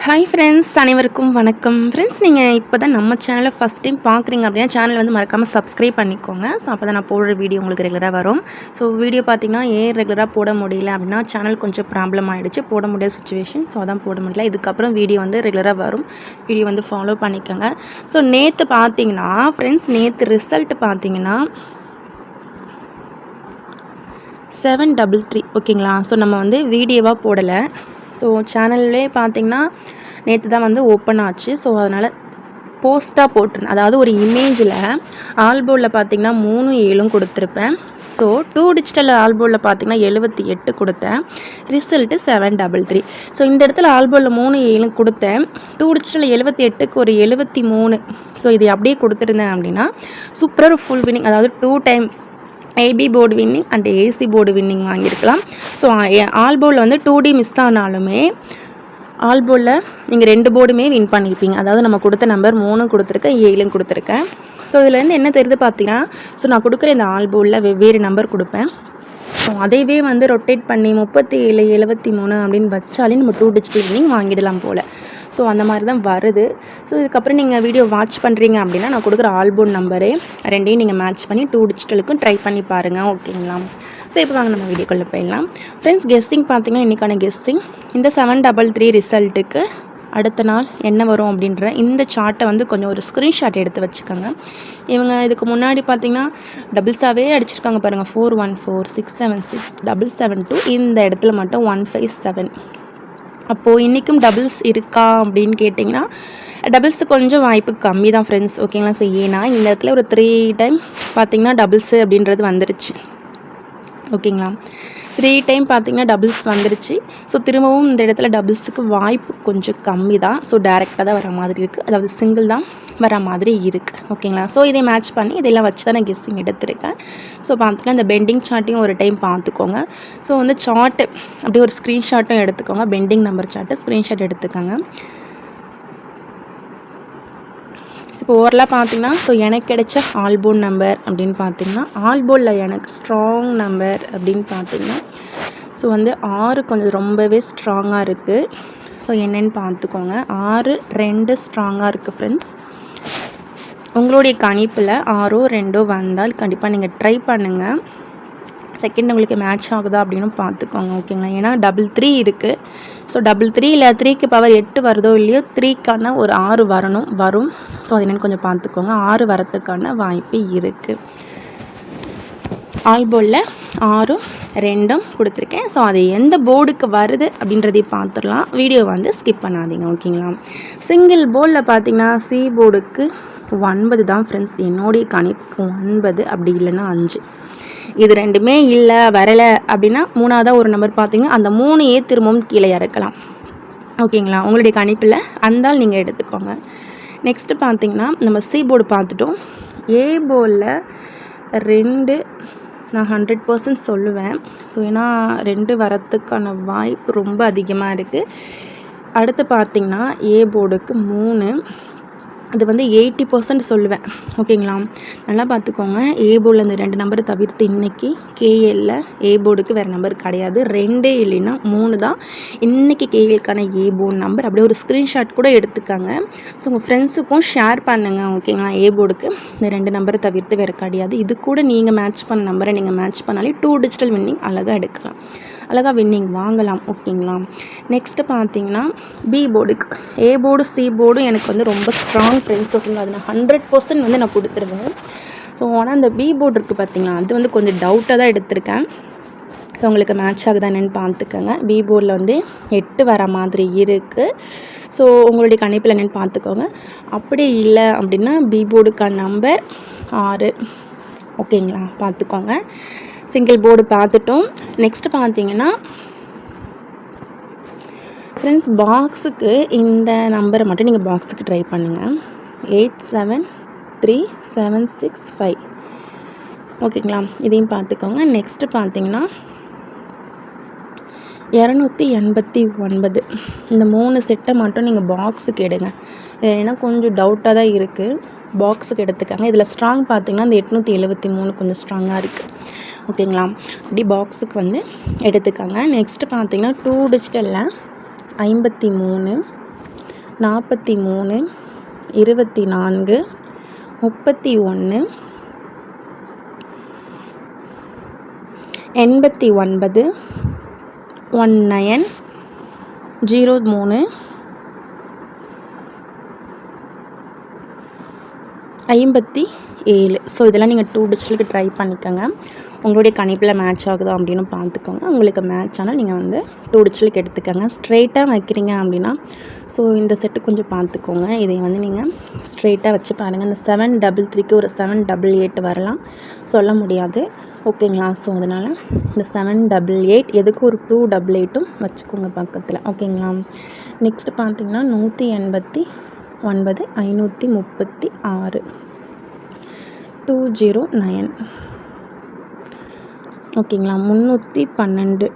Hi friends, அனைவருக்கும் வணக்கம். Friends, நீங்கள் இப்போ தான் நம்ம சேனலை ஃபஸ்ட் டைம் பார்க்குறீங்க அப்படின்னா சேனல் வந்து மறக்காமல் சப்ஸ்கிரைப் பண்ணிக்கோங்க. ஸோ அப்போ தான் நான் போடுற வீடியோ உங்களுக்கு ரெகுலராக வரும். ஸோ வீடியோ பார்த்திங்கன்னா ஏன் ரெகுலராக போட முடியல அப்படின்னா சேனல் கொஞ்சம் ப்ராப்ளம் ஆகிடுச்சு, போட முடியாத சுச்சுவேஷன். ஸோ அதான் போட முடியல. இதுக்கப்புறம் வீடியோ வந்து ரெகுலராக வரும். வீடியோ வந்து ஃபாலோ பண்ணிக்கோங்க. ஸோ நேற்று பார்த்தீங்கன்னா ஃப்ரெண்ட்ஸ், நேற்று ரிசல்ட் பார்த்தீங்கன்னா 733 ஓகேங்களா. ஸோ நம்ம வந்து வீடியோவாக போடலை. ஸோ சேனல்லே பார்த்திங்கன்னா நேற்று தான் வந்து ஓப்பன் ஆச்சு. ஸோ அதனால் போஸ்ட்டாக போட்டிருந்தேன். அதாவது ஒரு இமேஜில் ஆல்போர்டில் பார்த்திங்கன்னா 3 7 கொடுத்துருப்பேன். ஸோ 2 டிஜிட்டல் ஆல்போர்டில் பார்த்திங்கன்னா 78 கொடுத்தேன். ரிசல்ட்டு 733. ஸோ இந்த இடத்துல ஆல்போர்டில் 3 7 கொடுத்தேன். 2 டிஜிட்டல் 78க்கு ஒரு 73. ஸோ இதை அப்படியே கொடுத்துருந்தேன் அப்படின்னா சூப்பராக ஒரு ஃபுல் வின்னிங், அதாவது 2 time AB board winning and AC board winning வாங்கியிருக்கலாம். ஸோ ஆல்போர்டில் வந்து 2D மிஸ் ஆனாலுமே ஆல்போர்டில் நீங்கள் 2 போர்டுமே வின் பண்ணியிருப்பீங்க. அதாவது நம்ம கொடுத்த நம்பர் 3 கொடுத்துருக்கேன், 7 கொடுத்துருக்கேன். ஸோ இதுலேருந்து என்ன தெரியுது பார்த்தீங்கன்னா, ஸோ நான் கொடுக்குற இந்த ஆல்போர்டில் வெவ்வேறு நம்பர் கொடுப்பேன். ஸோ அதைவே வந்து ரொட்டேட் பண்ணி 37 73 அப்படின்னு வச்சாலே நம்ம 2 டிஜிட்டல் வின்னிங் வாங்கிடலாம் போல். ஸோ அந்த மாதிரி தான் வருது. ஸோ இதுக்கப்புறம் நீங்கள் வீடியோ வாட்ச் பண்ணுறீங்க அப்படின்னா நான் கொடுக்குற ஆல்போர்ட் நம்பரே ரெண்டையும் நீங்கள் மேட்ச் பண்ணி 2 டிஜிட்டலுக்கும் ட்ரை பண்ணி பாருங்கள், ஓகேங்களா. ஸோ இப்போ வாங்க நம்ம வீடியோக்குள்ளே போயிடலாம். ஃப்ரெண்ட்ஸ், கெஸ்ஸிங் பார்த்திங்கன்னா இன்றைக்கான கெஸ்ஸிங் இந்த 733 ரிசல்ட்டுக்கு அடுத்த நாள் என்ன வரும் அப்படின்ற இந்த சார்ட்டை வந்து கொஞ்சம் ஒரு ஸ்க்ரீன்ஷாட் எடுத்து வச்சுக்கோங்க. இவங்க இதுக்கு முன்னாடி பார்த்திங்கன்னா டபுள்ஸாகவே அடிச்சிருக்காங்க பாருங்கள். 414 676 772 இந்த இடத்துல மட்டும் 157. அப்போது இன்றைக்கும் டபுள்ஸ் இருக்கா அப்படின்னு கேட்டிங்கன்னா டபுள்ஸு கொஞ்சம் வாய்ப்பு கம்மி தான் ஃப்ரெண்ட்ஸ், ஓகேங்களா. ஸோ ஏன்னா இந்த இடத்துல ஒரு 3 டைம் பார்த்திங்கன்னா டபுள்ஸு அப்படின்றது வந்துருச்சு, ஓகேங்களா. 3 டைம் பார்த்திங்கன்னா டபுள்ஸ் வந்துருச்சு. ஸோ திரும்பவும் இந்த இடத்துல டபுள்ஸுக்கு வாய்ப்பு கொஞ்சம் கம்மி தான். ஸோ டேரெக்டாக தான் வர மாதிரி இருக்குது, அதாவது சிங்கிள் தான் வர மாதிரி இருக்குது, ஓகேங்களா. ஸோ இதை மேட்ச் பண்ணி இதெல்லாம் வச்சு தான் நான் கெஸ்ஸிங் எடுத்திருக்கேன். ஸோ பார்த்திங்கன்னா இந்த பெண்டிங் சார்ட்டையும் ஒரு டைம் பார்த்துக்கோங்க. ஸோ வந்து சார்ட்டு அப்படியே ஒரு ஸ்க்ரீன்ஷாட்டும் எடுத்துக்கோங்க. பெண்டிங் நம்பர் சார்ட்டு ஸ்க்ரீன்ஷாட் எடுத்துக்கோங்க. இப்போ ஓவரலாக பார்த்திங்கன்னா ஸோ எனக்கு கிடைச்ச ஆல்போர்ட் நம்பர் அப்படின்னு பார்த்திங்கன்னா ஆல்போர்டில் எனக்கு ஸ்ட்ராங் நம்பர் அப்படின்னு பார்த்திங்கன்னா ஸோ வந்து 6 கொஞ்சம் ரொம்பவே ஸ்ட்ராங்காக இருக்குது. ஸோ என்னென்னு பார்த்துக்கோங்க. 6 2 ஸ்ட்ராங்காக இருக்குது ஃப்ரெண்ட்ஸ். உங்களுடைய கணிப்பில் 6 2 வந்தால் கண்டிப்பாக நீங்கள் ட்ரை பண்ணுங்கள். செகண்ட் உங்களுக்கு மேட்ச் ஆகுதா அப்படின்னு பார்த்துக்கோங்க, ஓகேங்களா. ஏன்னா 3 இருக்குது. ஸோ 3 இல்லை 3க்கு பவர் 8 வருதோ இல்லையோ 3க்கான ஒரு 6 வரும். ஸோ அது என்னென்னு கொஞ்சம் பார்த்துக்கோங்க. 6 வரத்துக்கான வாய்ப்பு இருக்குது. ஆல்போர்டில் 6 2 கொடுத்துருக்கேன். ஸோ அது எந்த போர்டுக்கு வருது அப்படின்றதையும் பார்த்துடலாம். வீடியோ வந்து ஸ்கிப் பண்ணாதீங்க, ஓகேங்களா. சிங்கிள் போர்டில் பார்த்திங்கன்னா சி போர்டுக்கு 9 தான் ஃப்ரெண்ட்ஸ். என்னுடைய கணிப்புக்கு 9, அப்படி இல்லைன்னா 5. இது ரெண்டுமே இல்லை வரலை அப்படின்னா 3ஆவதாக ஒரு நம்பர் பார்த்திங்க, அந்த 3 திரும்பவும் கீழே இறக்கலாம், ஓகேங்களா. உங்களுடைய கணிப்பில் அந்தால் நீங்கள் எடுத்துக்கோங்க. நெக்ஸ்ட்டு பார்த்திங்கன்னா நம்ம சி போர்டு பார்த்துட்டோம். ஏ போர்டில் 2 நான் 100% சொல்லுவேன். ஸோ ஏன்னா 2 வரத்துக்கான வாய்ப்பு ரொம்ப அதிகமாக இருக்குது. அடுத்து பார்த்திங்கன்னா ஏ போர்டுக்கு 3, அது வந்து 80% சொல்லுவேன், ஓகேங்களா. நல்லா பார்த்துக்கோங்க. ஏ போர்டில் இந்த 2 நம்பரை தவிர்த்து இன்றைக்கி கேஎல்ல ஏ போர்டுக்கு வேறு நம்பர் கிடையாது. 2 இல்லைன்னா 3 தான் இன்றைக்கி கேஎல்க்கான ஏ போர்டு நம்பர். அப்படியே ஒரு ஸ்க்ரீன்ஷாட் கூட எடுத்துக்காங்க. ஸோ உங்கள் ஃப்ரெண்ட்ஸுக்கும் ஷேர் பண்ணுங்கள், ஓகேங்களா. ஏ போர்டுக்கு இந்த 2 நம்பரை தவிர்த்து வேறு கிடையாது. இது கூட நீங்கள் மேட்ச் பண்ண நம்பரை நீங்கள் மேட்ச் பண்ணாலே 2 டிஜிட்டல் வின்னிங் அழகாக எடுக்கலாம், அழகாக வின்னிங் வாங்கலாம், ஓகேங்களா. நெக்ஸ்ட்டு பார்த்தீங்கன்னா பி போர்டுக்கு ஏ போர்டு சி போர்டும் எனக்கு வந்து ரொம்ப ஸ்ட்ராங் ஃப்ரெண்ட்ஸ், ஓகேங்களா. அது நான் 100% வந்து நான் கொடுத்துருவேன். ஸோ ஆனால் அந்த பி போர்டு இருக்குது பார்த்தீங்களா, அது வந்து கொஞ்சம் டவுட்டாக தான் எடுத்திருக்கேன். ஸோ உங்களுக்கு மேட்ச் ஆகுதா என்னென்னு பார்த்துக்கோங்க. பி போர்டில் வந்து 8 வர மாதிரி இருக்குது. ஸோ உங்களுடைய கணிப்பில் என்னென்னு பார்த்துக்கோங்க. அப்படி இல்லை அப்படின்னா பி போர்டுக்கான நம்பர் 6, ஓகேங்களா. பார்த்துக்கோங்க. சிங்கிள் போர்டு பார்த்துட்டோம். நெக்ஸ்ட்டு பார்த்தீங்கன்னா ஃப்ரெண்ட்ஸ், பாக்ஸுக்கு இந்த நம்பரை மட்டும் நீங்கள் பாக்ஸுக்கு ட்ரை பண்ணுங்கள். 873765, ஓகேங்களா. இதையும் பார்த்துக்கோங்க. நெக்ஸ்ட்டு பார்த்தீங்கன்னா 289, இந்த 3 செட்டை மட்டும் நீங்கள் பாக்ஸுக்கு எடுங்க. ஏன்னா கொஞ்சம் டவுட்டாக தான் இருக்குது, பாக்ஸுக்கு எடுத்துக்காங்க. இதில் ஸ்ட்ராங் பார்த்திங்கன்னா இந்த 873 கொஞ்சம் ஸ்ட்ராங்காக இருக்குது, ஓகேங்களா. அப்படி பாக்ஸுக்கு வந்து எடுத்துக்காங்க. நெக்ஸ்ட்டு பார்த்திங்கன்னா 2 டிஜிட்டலில் 53 43 24 31 89 19 03 57. ஸோ இதெல்லாம் நீங்கள் 2 டிஜிட்டலுக்கு ட்ரை பண்ணிக்கோங்க. உங்களுடைய கணிப்பில் மேட்ச் ஆகுதா அப்படின்னு பார்த்துக்கோங்க. உங்களுக்கு மேட்ச் ஆனால் நீங்கள் வந்து 2 டிஜிட்டலுக்கு எடுத்துக்கோங்க. ஸ்ட்ரெயிட்டாக வைக்கிறீங்க அப்படின்னா ஸோ இந்த செட்டு கொஞ்சம் பார்த்துக்கோங்க. இதை வந்து நீங்கள் ஸ்ட்ரெயிட்டாக வச்சு பாருங்கள். இந்த 733க்கு ஒரு 788 வரலாம், சொல்ல முடியாது. ஓகேங்களா? ஸோ அதனால் இந்த 788 எதுக்கு ஒரு 288ம் வச்சுக்கோங்க பக்கத்தில். ஓகேங்களா? நெக்ஸ்ட்டு பார்த்திங்கன்னா 189 536 209. ஓகேங்களா? 312.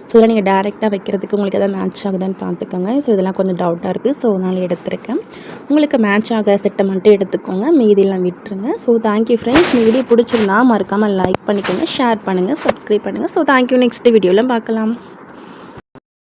ஸோ இதெல்லாம் நீங்கள் டேரெக்டாக வைக்கிறதுக்கு உங்களுக்கு எதாவது மேட்ச் ஆகுதான்னு பார்த்துக்கோங்க. ஸோ இதெல்லாம் கொஞ்சம் டவுட்டாக இருக்குது, ஸோ அதனால் எடுத்துருக்கேன். உங்களுக்கு மேட்ச் ஆக செட்டை மட்டும் எடுத்துக்கோங்க, மீதியெல்லாம் விட்டுருங்க. So thank you friends. இந்த வீடியோ பிடிச்சிருந்தா மறக்காமல் லைக் பண்ணிக்கோங்க, ஷேர் பண்ணுங்கள், சப்ஸ்கிரைப் பண்ணுங்கள். So thank you. நெக்ஸ்ட் வீடியோவில் பார்க்கலாம்.